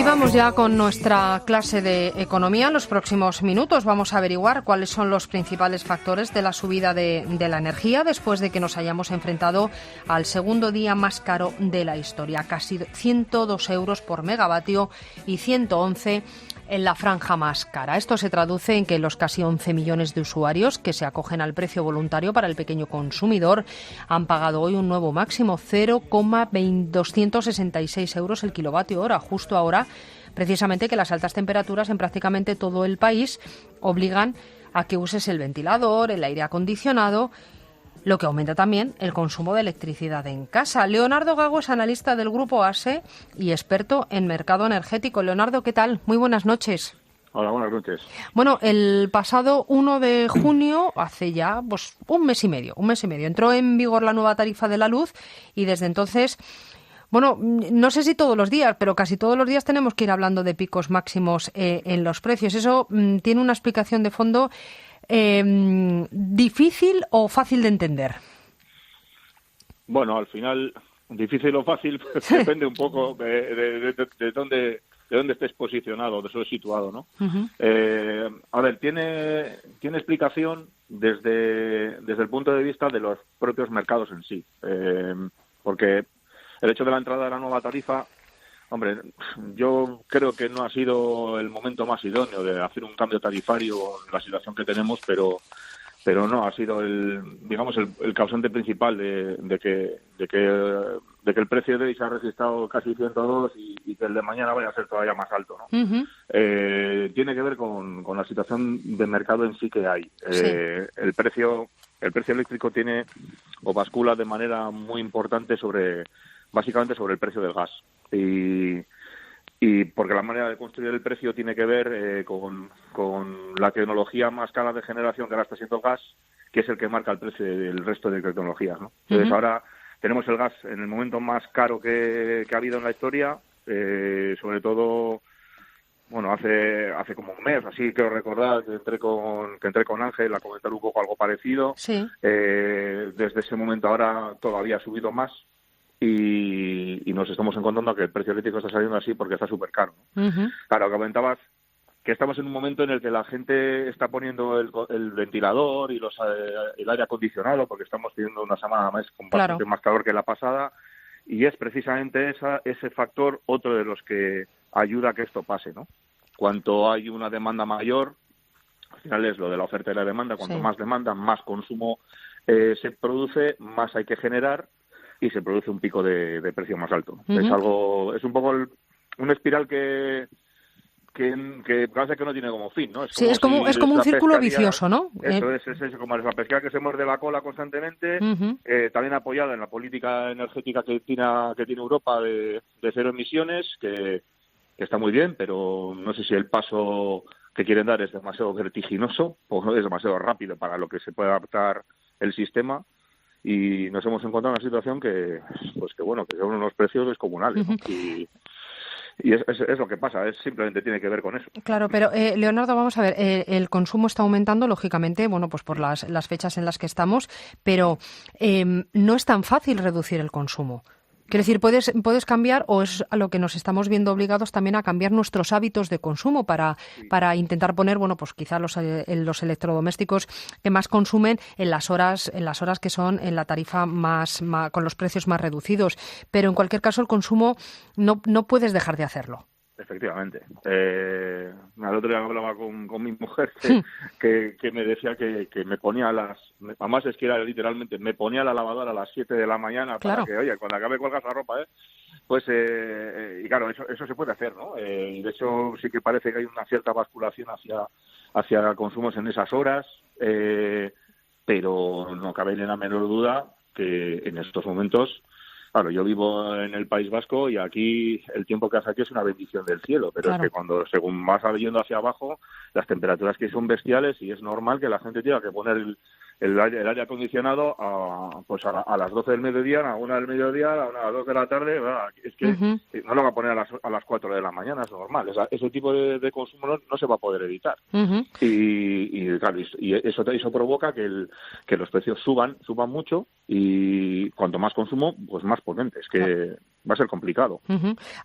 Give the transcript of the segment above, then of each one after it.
vamos ya con nuestra clase de economía. En los próximos minutos vamos a averiguar cuáles son los principales factores de la subida de la energía después de que nos hayamos enfrentado al segundo día más caro de la historia. Casi 102 euros por megavatio y 111 en la franja más cara. Esto se traduce en que los casi 11 millones de usuarios que se acogen al precio voluntario para el pequeño consumidor han pagado hoy un nuevo máximo, 0,266 euros el kilovatio hora, justo ahora, precisamente que las altas temperaturas en prácticamente todo el país obligan a que uses el ventilador, el aire acondicionado, lo que aumenta también el consumo de electricidad en casa. Leonardo Gago es analista del Grupo ASE y experto en mercado energético. Leonardo, ¿qué tal? Muy buenas noches. Hola, buenas noches. Bueno, el pasado 1 de junio, hace ya un mes y medio, entró en vigor la nueva tarifa de la luz y desde entonces, bueno, no sé si todos los días, pero casi todos los días tenemos que ir hablando de picos máximos en los precios. ¿Eso tiene una explicación de fondo difícil o fácil de entender? Bueno, al final, difícil o fácil depende un poco de dónde estés posicionado, de eso es situado, ¿no? Uh-huh. A ver, tiene explicación desde el punto de vista de los propios mercados en sí, porque el hecho de la entrada de la nueva tarifa, hombre, yo creo que no ha sido el momento más idóneo de hacer un cambio tarifario en la situación que tenemos, pero no ha sido el causante principal de que el precio de hoy se ha registrado casi 102 y que el de mañana vaya a ser todavía más alto, ¿no? Uh-huh. Tiene que ver con la situación de mercado en sí que hay. Sí. El precio eléctrico tiene o bascula de manera muy importante básicamente sobre el precio del gas. Y porque la manera de construir el precio tiene que ver con la tecnología más cara de generación que ahora está siendo el gas, que es el que marca el precio del resto de tecnologías, ¿no? Entonces ahora tenemos el gas en el momento más caro que ha habido en la historia, sobre todo, bueno, hace como un mes, así quiero recordar que entré con Ángel a comentar un poco algo parecido. Sí. Desde ese momento ahora todavía ha subido más. Y nos estamos encontrando que el precio eléctrico está saliendo así porque está súper caro, ¿no? Uh-huh. Claro, comentabas que estamos en un momento en el que la gente está poniendo el ventilador y el aire acondicionado porque estamos teniendo una semana más con bastante más calor que la pasada y es precisamente ese factor otro de los que ayuda a que esto pase, ¿no? Cuanto hay una demanda mayor, al final es lo de la oferta y la demanda, cuanto más demanda, más consumo se produce, más hay que generar y se produce un pico de precio más alto. Uh-huh. Es un poco una espiral que parece que no tiene como fin, ¿no? Es como un círculo vicioso, ¿no? Eso es como la pesca que se muerde la cola constantemente, uh-huh. También apoyada en la política energética que tiene Europa de cero emisiones, que está muy bien, pero no sé si el paso que quieren dar es demasiado vertiginoso o no es demasiado rápido para lo que se puede adaptar el sistema. Y nos hemos encontrado en una situación que son unos precios descomunales, ¿no? Y es lo que pasa, simplemente tiene que ver con eso. Claro, pero Leonardo, vamos a ver, el consumo está aumentando, lógicamente, bueno, pues por las fechas en las que estamos, pero no es tan fácil reducir el consumo. Quiero decir, puedes cambiar, o es a lo que nos estamos viendo obligados también a cambiar nuestros hábitos de consumo para intentar poner, bueno, pues quizá los electrodomésticos que más consumen en las horas que son en la tarifa más con los precios más reducidos. Pero en cualquier caso el consumo no puedes dejar de hacerlo. Efectivamente. El otro día hablaba con mi mujer que me decía que me ponía además es que era literalmente, me ponía la lavadora a las 7 de la mañana para que, oye, cuando acabe colgas la ropa, pues, y claro, eso se puede hacer, ¿no? Y de hecho sí que parece que hay una cierta basculación hacia consumos en esas horas, pero no cabe ni la menor duda que en estos momentos. Claro, yo vivo en el País Vasco y aquí el tiempo que hace aquí es una bendición del cielo, pero es que según vas yendo hacia abajo, las temperaturas que son bestiales y es normal que la gente tenga que poner el aire acondicionado a las 12 del mediodía, a la 1 del mediodía, a las 2 de la tarde. Es que no lo va a poner a las 4 de la mañana, es normal. Ese tipo de consumo no se va a poder evitar. Uh-huh. Y claro, y eso provoca que los precios suban mucho y cuanto más consumo, pues más potente. Es que va a ser complicado.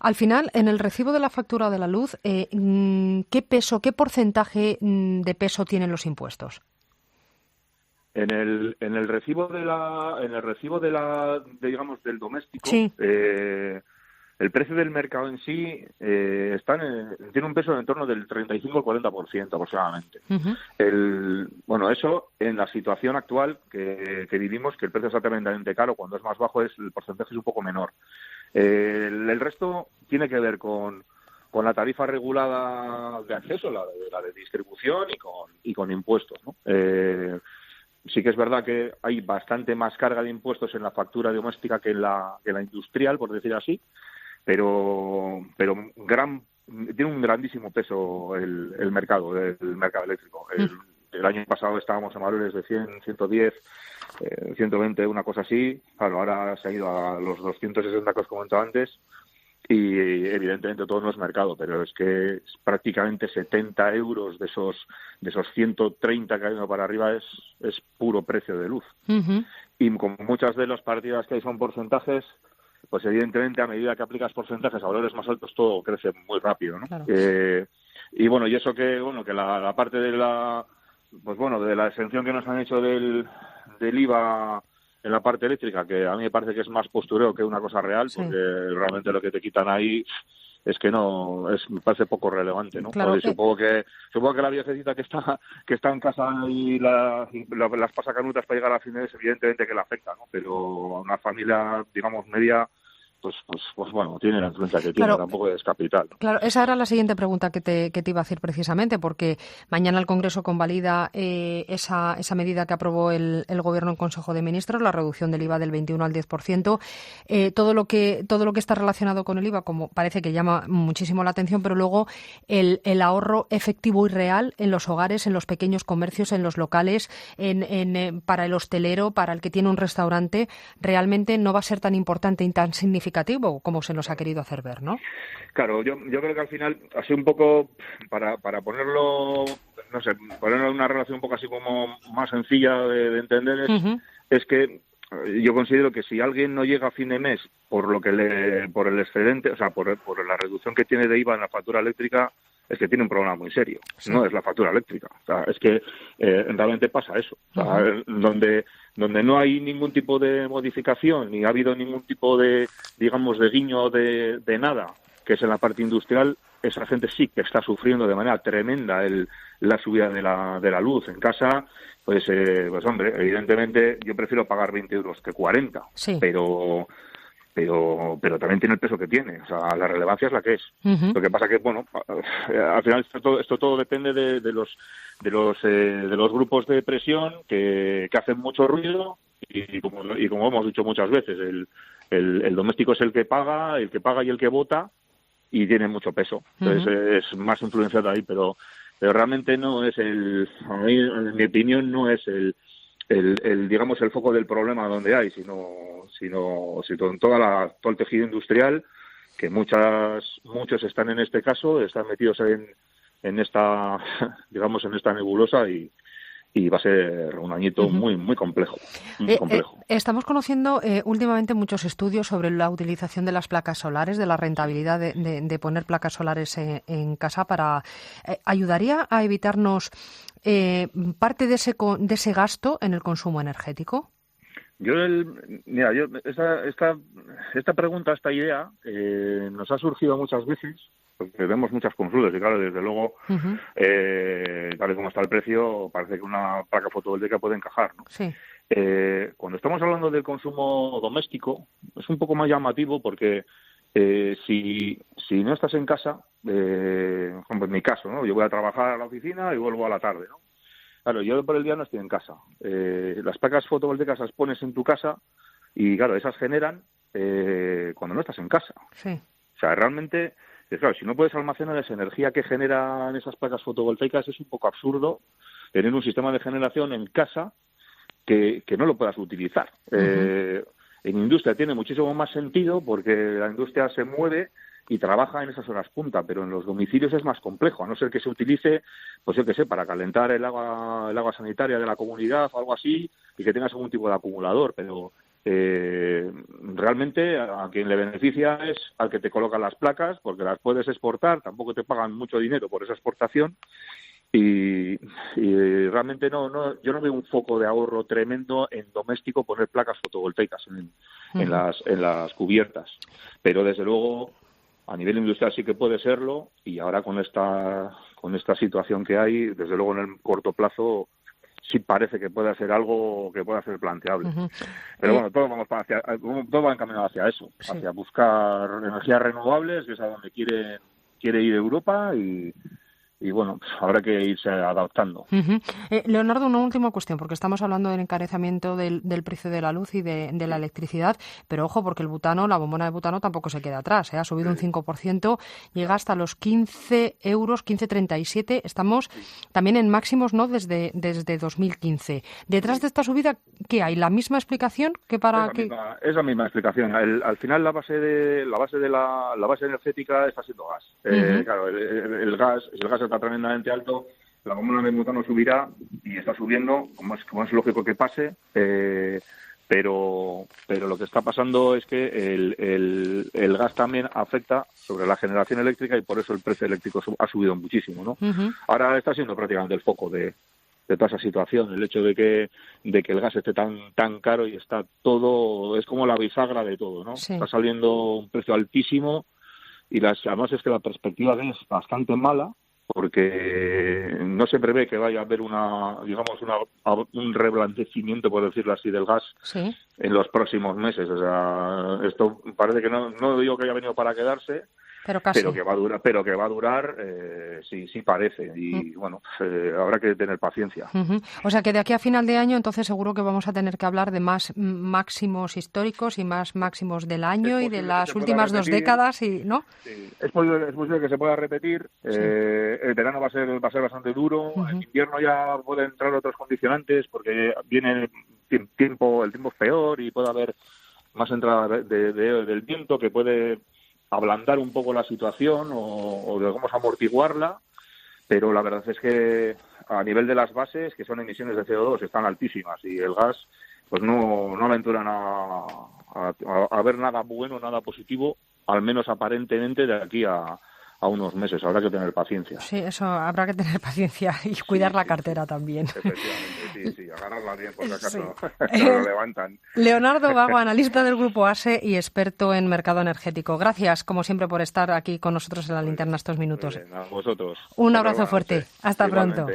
Al final, en el recibo de la factura de la luz, ¿qué porcentaje de peso tienen los impuestos? En el recibo digamos del doméstico, sí. El precio del mercado en sí tiene un peso en torno del 35 al 40% aproximadamente. Bueno, eso en la situación actual que vivimos, que el precio está tremendamente caro, cuando es más bajo el porcentaje es un poco menor. El resto tiene que ver con la tarifa regulada de acceso, la de distribución y con impuestos, ¿no? Sí que es verdad que hay bastante más carga de impuestos en la factura doméstica que en la industrial, por decir así, pero tiene un grandísimo peso el mercado eléctrico. El año pasado estábamos en valores de 100, 110, 120, una cosa así. Claro, ahora se ha ido a los 260 que os comentaba antes. Y evidentemente todo no es mercado, pero es que prácticamente 70 euros de esos 130 que hay para arriba es puro precio de luz. Y como muchas de las partidas que hay son porcentajes, pues evidentemente a medida que aplicas porcentajes a valores más altos todo crece muy rápido, ¿no? Claro. Y bueno, y eso que la parte de la exención que nos han hecho del IVA en la parte eléctrica, que a mí me parece que es más postureo que una cosa real, sí. Porque realmente lo que te quitan ahí es que me parece poco relevante, ¿no? Claro, supongo que la viejecita que está en casa y las pasa canutas para llegar a fin de mes, evidentemente que le afecta, ¿no? Pero a una familia, digamos, media, pues bueno, tiene la influencia que tiene, tampoco es capital. Claro, esa era la siguiente pregunta que te iba a hacer precisamente, porque mañana el Congreso convalida esa medida que aprobó el Gobierno en Consejo de Ministros, la reducción del IVA del 21 al 10%. Todo lo que está relacionado con el IVA, como parece que llama muchísimo la atención, pero luego el ahorro efectivo y real en los hogares, en los pequeños comercios, en los locales, para el hostelero, para el que tiene un restaurante, realmente no va a ser tan importante y tan significativo como se nos ha querido hacer ver, ¿no? Claro, yo creo que al final, así un poco, para ponerlo, no sé, ponerlo en una relación un poco así como más sencilla de entender, es que yo considero que si alguien no llega a fin de mes por el excedente, o sea, por la reducción que tiene de IVA en la factura eléctrica, es que tiene un problema muy serio. Sí. No es la factura eléctrica. O sea, es que realmente pasa eso. O sea, donde no hay ningún tipo de modificación ni ha habido ningún tipo de, digamos, de guiño de nada, que es en la parte industrial, esa gente sí que está sufriendo de manera tremenda la subida de la luz. En casa, pues hombre, evidentemente yo prefiero pagar 20 euros que 40, sí. pero también tiene el peso que tiene. O sea, la relevancia es la que es. Lo que pasa que, bueno, al final esto todo depende de los grupos de presión que hacen mucho ruido y como hemos dicho muchas veces, el doméstico es el que paga y el que vota y tiene mucho peso. Entonces es más influenciado ahí, pero realmente no es a mí, en mi opinión, no es digamos el foco del problema donde hay, sino en todo el tejido industrial, que muchos están en este caso, están metidos en esta, digamos, en esta nebulosa y va a ser un añito muy muy complejo. Estamos conociendo últimamente muchos estudios sobre la utilización de las placas solares, de la rentabilidad de poner placas solares en casa para ¿ayudaría a evitarnos parte de ese gasto en el consumo energético? Esta pregunta, esta idea, nos ha surgido muchas veces, porque vemos muchas consultas y claro, desde luego, tal y como está el precio, parece que una placa fotovoltaica puede encajar, ¿no? Sí. Cuando estamos hablando del consumo doméstico, es un poco más llamativo porque si no estás en casa, como en mi caso, ¿no? Yo voy a trabajar a la oficina y vuelvo a la tarde, ¿no? Claro, yo por el día no estoy en casa. Las placas fotovoltaicas las pones en tu casa y, claro, esas generan cuando no estás en casa. Sí. O sea, realmente, claro, si no puedes almacenar esa energía que generan esas placas fotovoltaicas, es un poco absurdo tener un sistema de generación en casa que no lo puedas utilizar. En industria tiene muchísimo más sentido porque la industria se mueve y trabaja en esas horas punta, pero en los domicilios es más complejo, a no ser que se utilice, pues yo qué sé, para calentar el agua sanitaria de la comunidad o algo así, y que tengas algún tipo de acumulador, pero realmente a quien le beneficia es al que te colocan las placas, porque las puedes exportar, tampoco te pagan mucho dinero por esa exportación, y realmente yo no veo un foco de ahorro tremendo en doméstico poner placas fotovoltaicas en las cubiertas, pero desde luego a nivel industrial sí que puede serlo, y ahora con esta situación que hay, desde luego en el corto plazo sí parece que pueda ser algo que pueda ser planteable. Pero bueno, todo va encaminado hacia eso, hacia buscar energías renovables, que es a donde quiere ir Europa, y bueno, pues habrá que irse adaptando. Leonardo, una última cuestión, porque estamos hablando del encarecimiento del precio de la luz y de la electricidad, pero ojo, porque el butano, la bombona de butano tampoco se queda atrás, ha subido un 5%, llega hasta los 15 euros, 15,37, estamos también en máximos, ¿no?, desde 2015. Detrás de esta subida, ¿qué hay? ¿La misma explicación que para Es la misma explicación. Al final la base energética está siendo gas. Claro, el gas está tremendamente alto, la bombona de butano subirá y está subiendo, como es lógico que pase, pero lo que está pasando es que el gas también afecta sobre la generación eléctrica, y por eso el precio eléctrico ha subido muchísimo, ¿no? Ahora está siendo prácticamente el foco de toda esa situación, el hecho de que el gas esté tan caro, y está todo, es como la bisagra de todo, ¿no? Sí. Está saliendo un precio altísimo, y además es que la perspectiva es bastante mala, porque no se prevé que vaya a haber un reblandecimiento, por decirlo así, del gas en los próximos meses. O sea, esto parece que no digo que haya venido para quedarse, pero que va a durar, sí parece, y bueno, habrá que tener paciencia. O sea que de aquí a final de año entonces seguro que vamos a tener que hablar de más máximos históricos y más máximos del año y de las últimas 2 décadas, ¿no? Sí. Es posible que se pueda repetir. El verano va a ser bastante duro. En invierno ya pueden entrar otros condicionantes, porque viene el tiempo es peor, y puede haber más entrada del viento, que puede ablandar un poco la situación o digamos amortiguarla, pero la verdad es que a nivel de las bases, que son emisiones de CO2, están altísimas, y el gas pues no aventuran a ver nada bueno, nada positivo, al menos aparentemente, de aquí a unos meses. Habrá que tener paciencia. Sí, eso, habrá que tener paciencia y cuidar la cartera también. Efectivamente, agarrarla bien, por si acaso lo levantan. Leonardo Vago, analista del Grupo ASE y experto en mercado energético. Gracias, como siempre, por estar aquí con nosotros en la linterna estos minutos. A vosotros. Un abrazo fuerte. Hasta pronto.